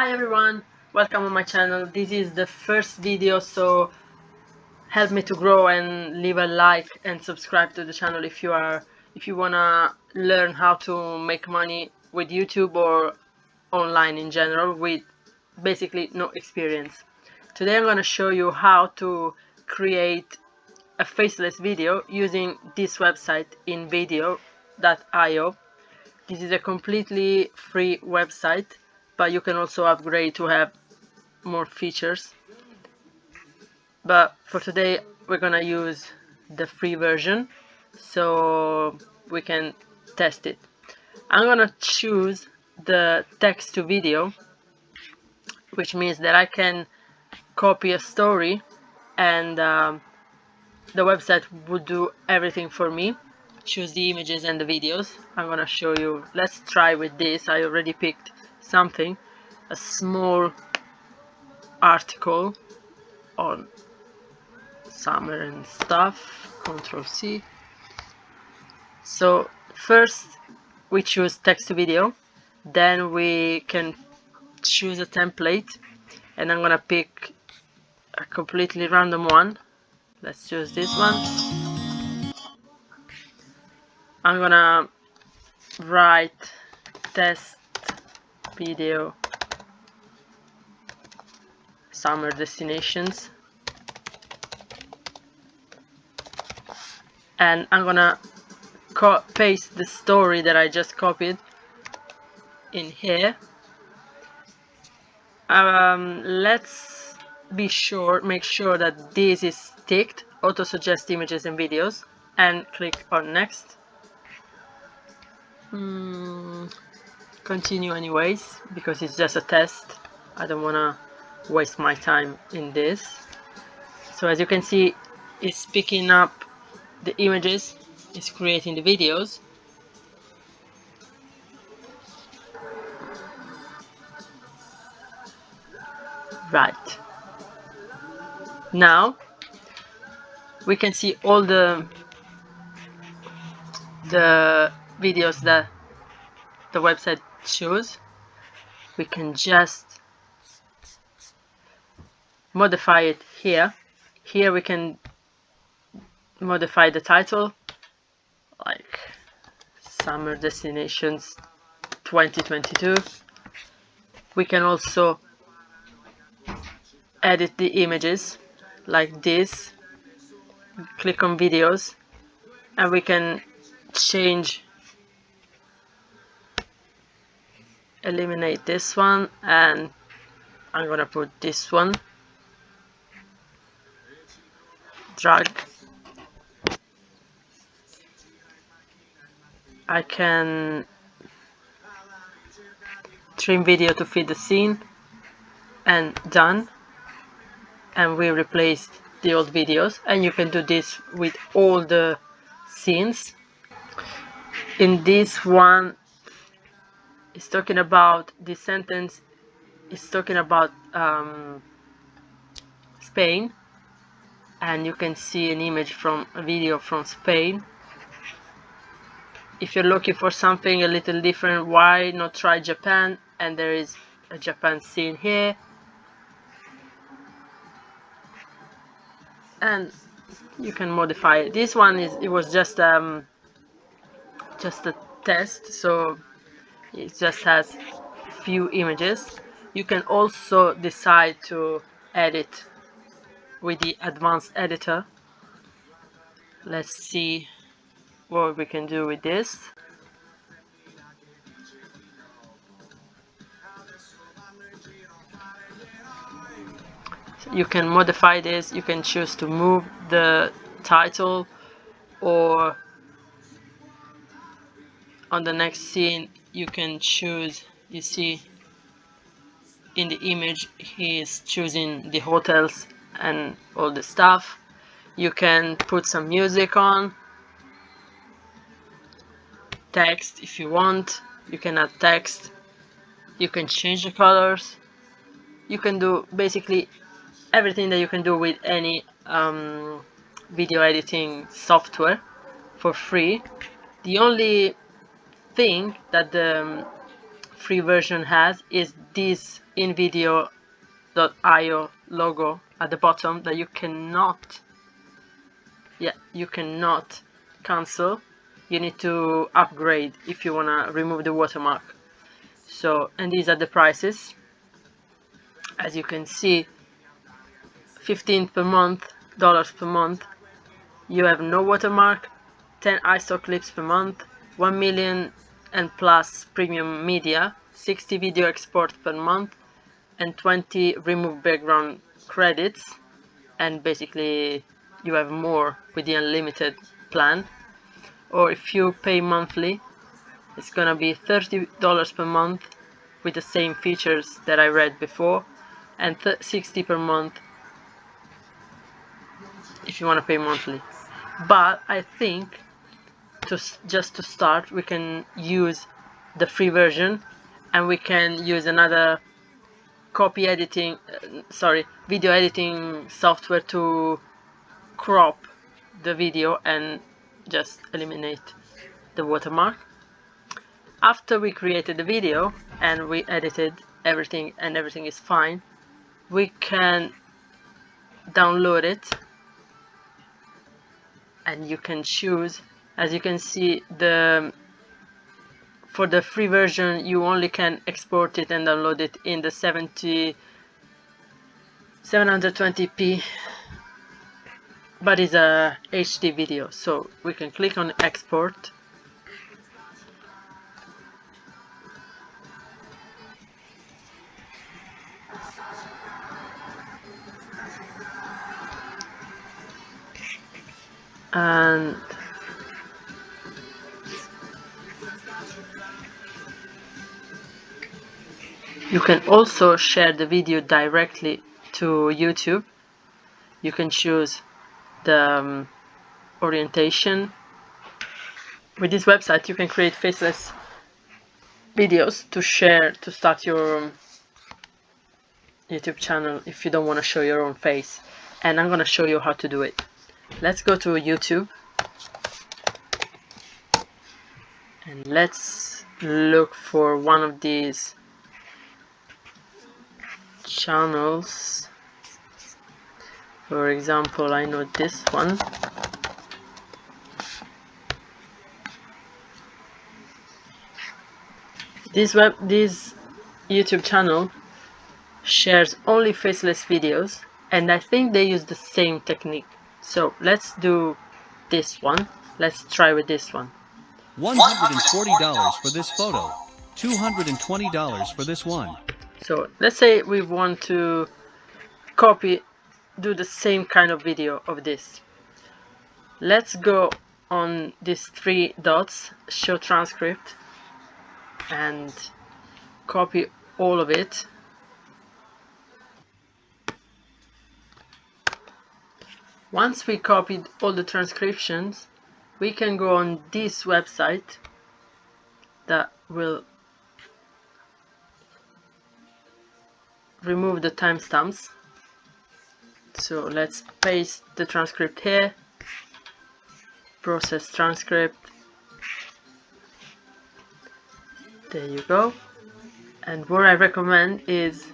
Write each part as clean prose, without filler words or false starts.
Hi everyone, welcome on my channel. This is the first video, so help me to grow and leave a like and subscribe to the channel if you wanna learn how to make money with YouTube or online in general with basically no experience. Today I'm gonna show you how to create a faceless video using this website invideo.io. This is a completely free website, but you can also upgrade to have more features. But for today we're gonna use the free version so we can test it. I'm gonna choose the text to video, which means that I can copy a story and the website would do everything for me. Choose the images and the videos. I'm gonna show you. Let's try with this. I already picked something, a small article on summer and stuff. Control C. So first we choose text to video, then we can choose a template, and I'm gonna pick a completely random one. Let's choose this one. I'm gonna write test video summer destinations, and I'm gonna paste the story that I just copied in here. Let's make sure that this is ticked, auto suggest images and videos, and click on next. Continue anyways, because it's just a test. I don't want to waste my time in this. So as you can see, it's picking up the images, it's creating the videos. Right. Now we can see all the videos that the website shows. We can just modify it here. Here we can modify the title, like Summer Destinations 2022. We can also edit the images like this. Click on videos and we can change, eliminate this one, and I'm gonna put this one, drag. I can trim video to fit the scene, and done. And we replaced the old videos, and you can do this with all the scenes. In this one, it's talking about, this sentence is talking about Spain, and you can see an image from a video from Spain. If you're looking for something a little different, why not try Japan? And there is a Japan scene here, and you can modify it. This one it was just a test, so it just has few images. You can also decide to edit with the advanced editor. Let's see what we can do with this. So you can modify this. You can choose to move the title, or on the next scene you can choose, you see in the image he is choosing the hotels and all the stuff. You can put some music on, text if you want, you can add text, you can change the colors, you can do basically everything that you can do with any video editing software for free. The only thing that the free version has is this InVideo.io logo at the bottom that you cannot cancel. You need to upgrade if you want to remove the watermark. So, and these are the prices. As you can see, $15 per month, you have no watermark, 10 ISO clips per month, 1 million and plus premium media, 60 video export per month, and 20 remove background credits. And basically you have more with the unlimited plan. Or if you pay monthly, it's gonna be $30 per month with the same features that I read before, and 60 per month if you want to pay monthly. But I think just to start, we can use the free version, and we can use another video editing software to crop the video and just eliminate the watermark. After we created the video and we edited everything and everything is fine, we can download it, and you can choose. As you can see, for the free version you only can export it and download it in the 720p, but it's a HD video, so we can click on export. And you can also share the video directly to YouTube. You can choose the orientation. With this website you can create faceless videos to share, to start your YouTube channel if you don't want to show your own face. And I'm going to show you how to do it. Let's go to YouTube and let's look for one of these channels. For example, I know this one. This YouTube channel shares only faceless videos, and I think they use the same technique. So let's do this one. Let's try with this one. $140 for this photo. $220 for this one. So let's say we want to do the same kind of video of this. Let's go on these three dots, show transcript, and copy all of it. Once we copied all the transcriptions, we can go on this website that will remove the timestamps. So let's paste the transcript here, process transcript, there you go. And what I recommend is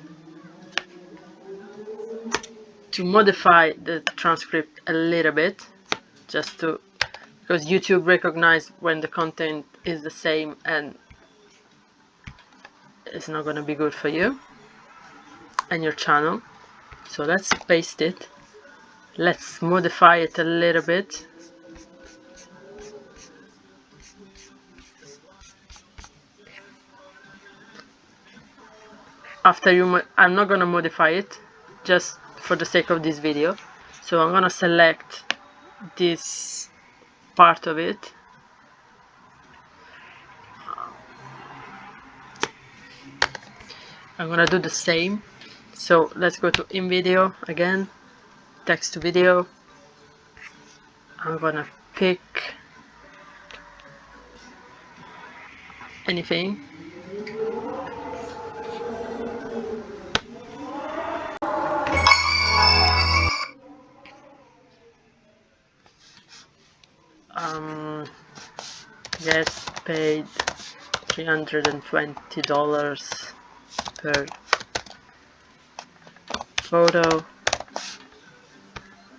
to modify the transcript a little bit, because YouTube recognizes when the content is the same and it's not going to be good for you and your channel. So let's paste it, let's modify it a little bit. I'm not going to modify it just for the sake of this video, so I'm going to select this part of it. I'm going to do the same. So let's go to InVideo again, text to video. I'm going to pick anything. Get paid $320 per photo,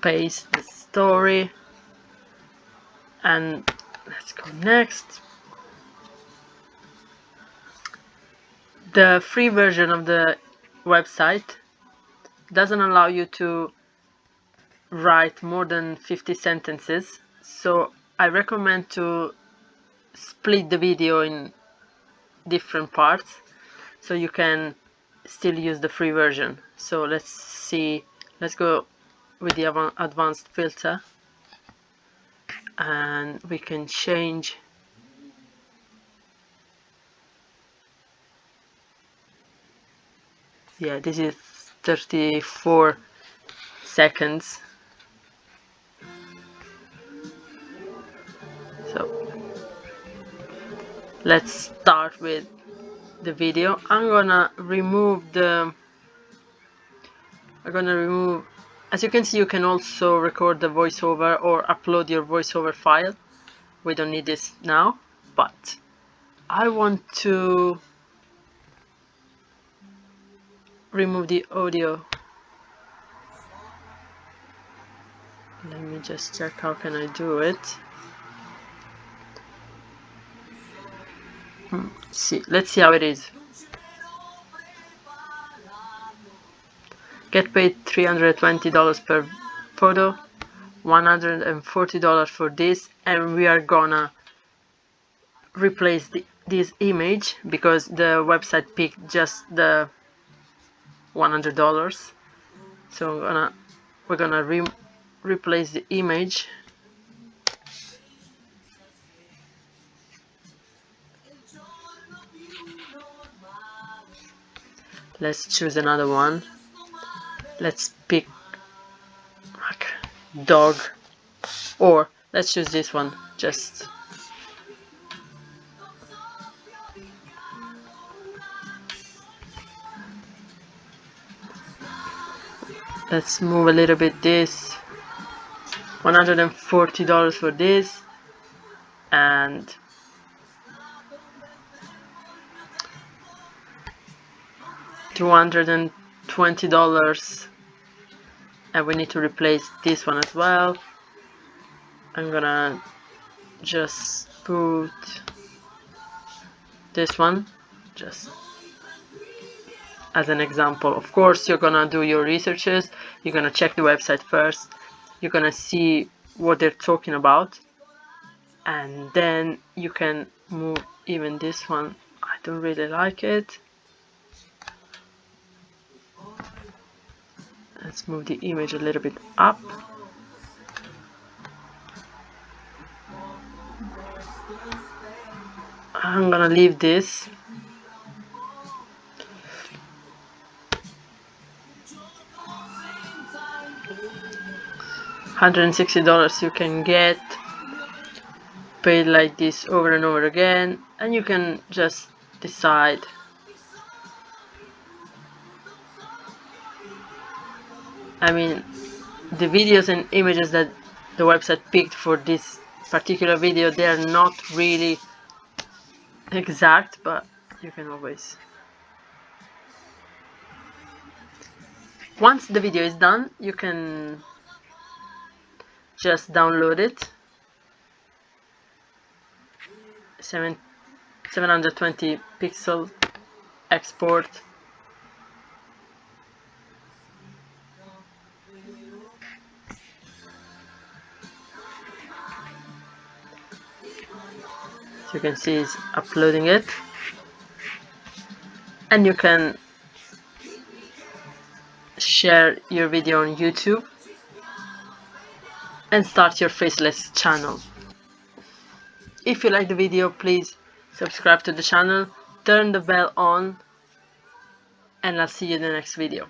paste the story, and let's go next. The free version of the website doesn't allow you to write more than 50 sentences, so I recommend to split the video in different parts so you can still use the free version. So let's go with the advanced filter, and we can change this is 34 seconds. So let's start with the video. I'm gonna remove, as you can see, you can also record the voiceover or upload your voiceover file. We don't need this now, but I want to remove the audio. Let me just check how can I do it. Let's see how it is. Get paid $320 per photo, $140 for this, and we are gonna replace this image because the website picked just the $100. So we're gonna replace the image. Let's choose another one. Let's pick like dog, or let's choose this one. Just let's move a little bit this. $140 for this, and $220, and we need to replace this one as well. I'm gonna just put this one just as an example. Of course, you're gonna do your researches, you're gonna check the website first, you're gonna see what they're talking about, and then you can move even this one. I don't really like it. Let's move the image a little bit up. I'm gonna leave this. $160 you can get paid like this over and over again, and you can just decide. I mean, the videos and images that the website picked for this particular video, they are not really exact, but you can always. Once the video is done, you can just download it. 720 pixel export. So you can see it's uploading it, and you can share your video on YouTube and start your faceless channel. If you like the video, please subscribe to the channel, turn the bell on, and I'll see you in the next video.